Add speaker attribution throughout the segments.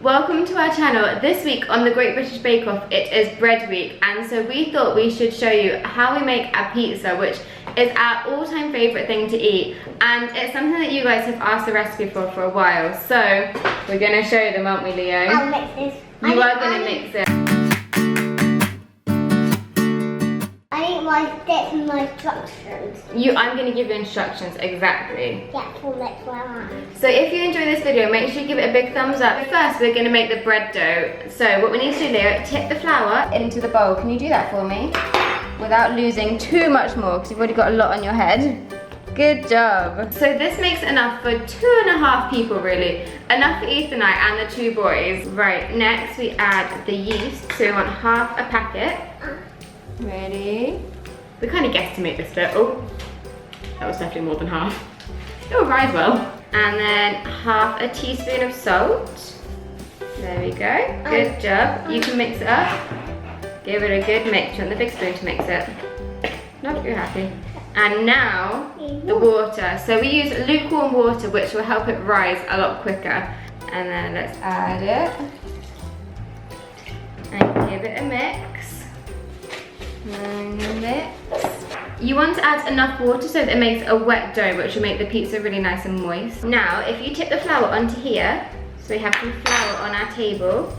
Speaker 1: Welcome to our channel. This week on the Great British Bake Off, it is bread week, and so we thought we should show you how we make a pizza, which is our all-time favourite thing to eat, and it's something that you guys have asked the recipe for a while, so we're going to show them, aren't we, Leo?
Speaker 2: I'll mix this.
Speaker 1: You are going to mix it.
Speaker 2: I need my steps and my instructions.
Speaker 1: I'm going to give you instructions, exactly.
Speaker 2: Yeah, for next one.
Speaker 1: So if you enjoy this video, make sure you give it a big thumbs up. First, we're going to make the bread dough. So what we need to do, Leo, tip the flour into the bowl. Can you do that for me? Without losing too much more, because you've already got a lot on your head. Good job. So this makes enough for 2.5 people, really. Enough for Ethan and I and the 2 boys. Right, next we add the yeast. So we want half a packet. Ready? We kind of guesstimate this bit. Oh, that was definitely more than half. It'll rise well. And then half a teaspoon of salt. There we go. Good job. You can mix it up. Give it a good mix. You want the big spoon to mix it. Not you're happy. And now the water. So we use lukewarm water, which will help it rise a lot quicker. And then let's add it. And give it a mix. And mix. You want to add enough water so that it makes a wet dough, which will make the pizza really nice and moist. Now, if you tip the flour onto here, so we have some flour on our table.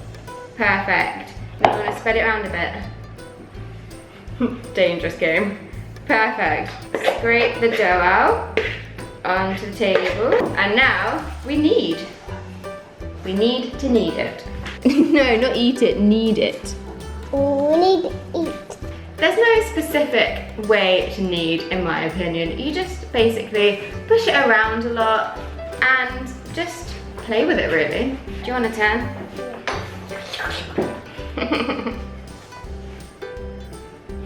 Speaker 1: Perfect. We want to spread it around a bit. Dangerous game. Perfect. Scrape the dough out onto the table. And now we need to knead it. No, not eat it, knead it.
Speaker 2: We need to eat.
Speaker 1: There's no specific way to knead, in my opinion. You just basically push it around a lot and just play with it, really. Do you want a 10?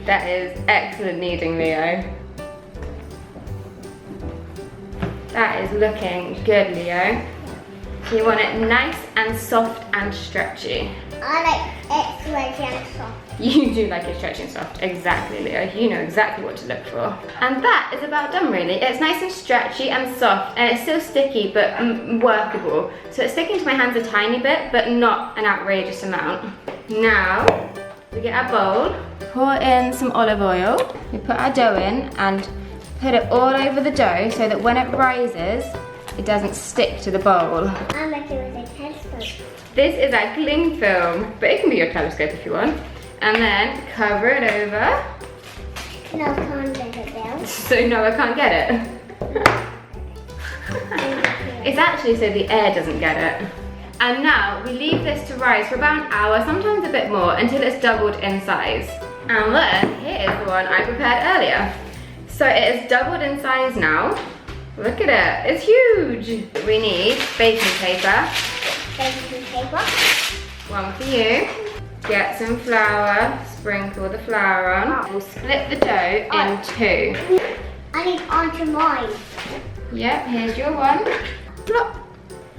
Speaker 1: That is excellent kneading, Leo. That is looking good, Leo. You want it nice and soft and stretchy.
Speaker 2: I like it stretchy and soft.
Speaker 1: You do like it stretchy and soft, exactly, Leo. You know exactly what to look for. And that is about done, really. It's nice and stretchy and soft, and it's still sticky, but workable. So it's sticking to my hands a tiny bit, but not an outrageous amount. Now, we get our bowl, pour in some olive oil. We put our dough in and put it all over the dough so that when it rises, it doesn't stick to the bowl.
Speaker 2: I'm making it with a telescope.
Speaker 1: This is our cling film, but it can be your telescope if you want. And then cover it over.
Speaker 2: No, I can't get it down.
Speaker 1: So no, I can't get it. It's actually so the air doesn't get it. And now we leave this to rise for about an hour, sometimes a bit more, until it's doubled in size. And then here is the one I prepared earlier. So it is doubled in size now. Look at it, it's huge. We need baking paper.
Speaker 2: Baking paper.
Speaker 1: One for you. Get some flour, sprinkle the flour on. We'll split the dough in 2.
Speaker 2: I need onto mine.
Speaker 1: Yep, here's your one. Plop.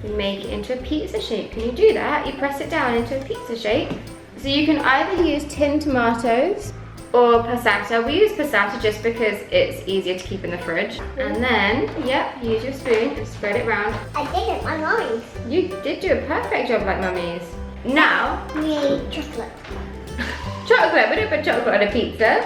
Speaker 1: You make it into a pizza shape. Can you do that? You press it down into a pizza shape. So you can either use tinned tomatoes or passatta. We use passatta just because it's easier to keep in the fridge. And then, yep, use your spoon and spread it round.
Speaker 2: I did it, my mommy's.
Speaker 1: You did do a perfect job like mummy's. Now,
Speaker 2: We need chocolate.
Speaker 1: chocolate. We don't put chocolate on a pizza.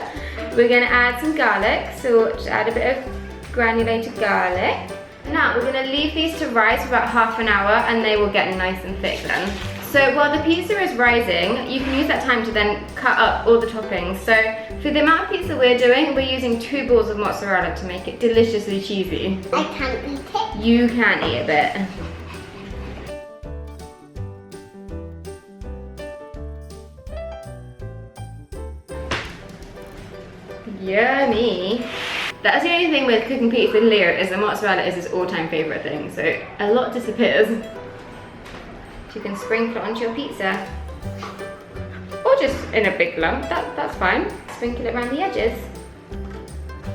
Speaker 1: We're gonna add some garlic. So we'll just add a bit of granulated garlic. Now we're gonna leave these to rise for about half an hour and they will get nice and thick then. So while the pizza is rising, you can use that time to then cut up all the toppings. So for the amount of pizza we're doing, we're using 2 balls of mozzarella to make it deliciously cheesy.
Speaker 2: I can't eat it.
Speaker 1: You can eat a bit. Yummy. That's the only thing with cooking pizza with Leo is the mozzarella is his all-time favourite thing, so a lot disappears. So you can sprinkle it onto your pizza. Or just in a big lump, that's fine. Sprinkle it around the edges.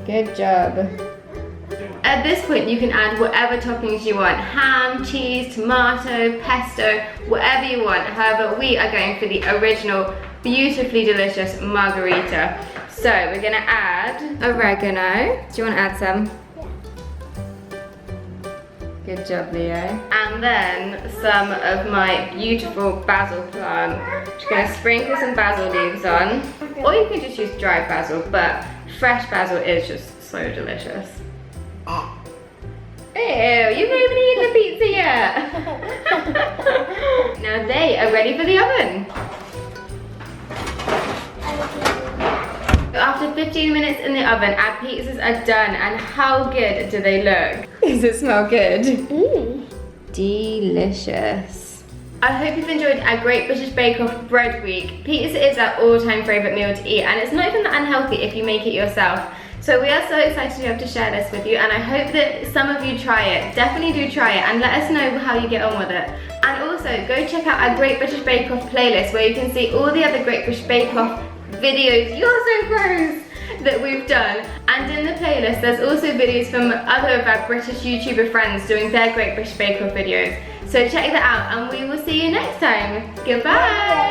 Speaker 1: Good job. At this point you can add whatever toppings you want. Ham, cheese, tomato, pesto, whatever you want. However, we are going for the original, beautifully delicious margherita. So we're gonna add oregano. Do you want to add some? Good job, Leo. And then some of my beautiful basil plant. Just gonna sprinkle some basil leaves on. Or you can just use dried basil, but fresh basil is just so delicious. Ew, you've not even eaten the pizza yet. Now they are ready for the oven. After 15 minutes in the oven, our pizzas are done, and how good do they look? Does it smell good? Delicious. I hope you've enjoyed our Great British Bake Off Bread Week. Pizza is our all-time favourite meal to eat, and it's not even that unhealthy if you make it yourself. So we are so excited to be able to share this with you, and I hope that some of you try it. Definitely do try it and let us know how you get on with it. And also go check out our Great British Bake Off playlist where you can see all the other Great British Bake Off videos, you're so gross, that we've done. And in the playlist there's also videos from other of our British YouTuber friends doing their Great British Bake Off videos. So check that out, and we will see you next time. Goodbye!